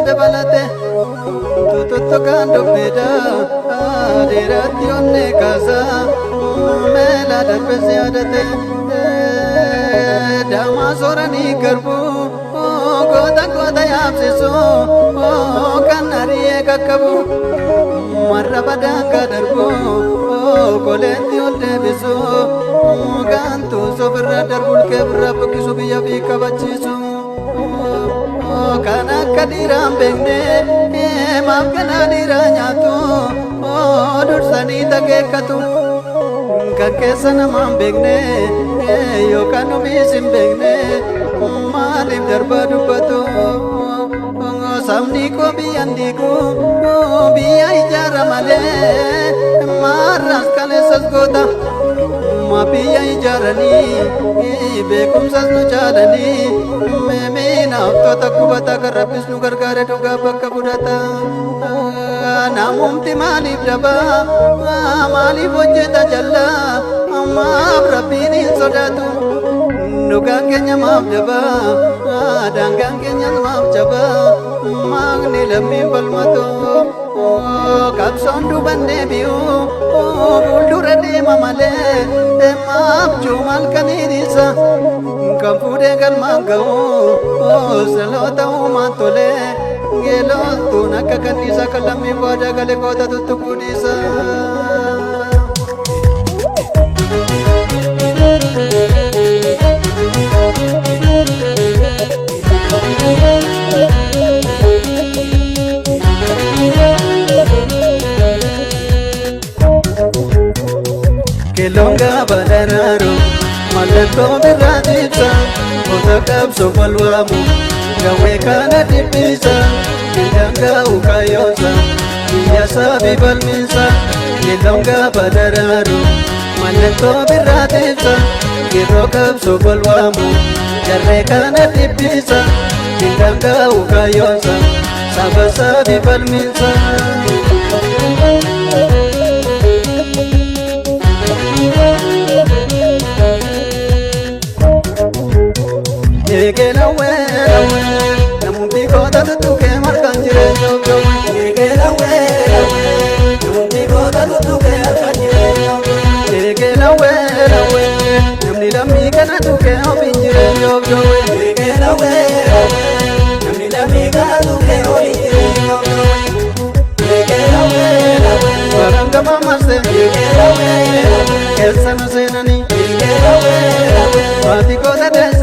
dabalate tututtukaan dubbida dheeratti onne kaasa meela darbes yaadate daamaa sooranii garbu goota goota yaabsisu kan ari'ee kakkabu marra badaanka darbu koleetti ol deebisu gaantuu sofirra darbulkee birra bukkisu biyya fi kabachiisu kan akka dhiiraan beekne maaf kana dhiiraa nyaatu dursanii takeekkatu kan keessa namaan beekne yookaan ofiis hin beekne maaliif darbaa dubbatu sabni koo biyyaan diigu biyya ijaara malee maarraas kaleessas goota ma biyya ijaaranii beekumsas nu caalanii meeminaaf toota qubata kan rabbis nu gargaare dhugaa bakka fudhata namumti maaliif dabaa maaliif hojjeta jallaa maaf rabbiin hin sodaatu dhugaan keenya maaf dabaa daangaan keenya maaf jabaa maaqni lammiin falmatu qabsoon duuban deebi'u fuuldura deema malee maaf juumal kaniin isa kan fuudhee galmaan ga'u saloota uumaan tolee geelootuun akka kanniisa kan lammiin waadaa galee goota tuttuquu dhiisa. Kelonga badararu mallattoo birraa ibsa goota qabsoo walwaamu gawwee kana dhibbisa midhaangaa ukaayoonsa biyya saabii balmiinsa kelonga badararu mallattoo birraa ibsa yeroo qabsoo walwaamu jarree kana dhibbisa midhaangaa ukaayoonsa saba saabii balmiinsa. Eegelawe namumti goota tuttuqee margaan jireenya gawe. Eegelawe namumti goota tuttuqee margaan jireenya gawe. Eegelawe namni lammii kana tuqee ofiin jireenya gawe. Eegelawe namni lammii kana tuqee ofiin jireenya gawe. Eegelawe barangama marsee. Eegelawe keessa nu seenanii. Eegelawe maatii goota deesse.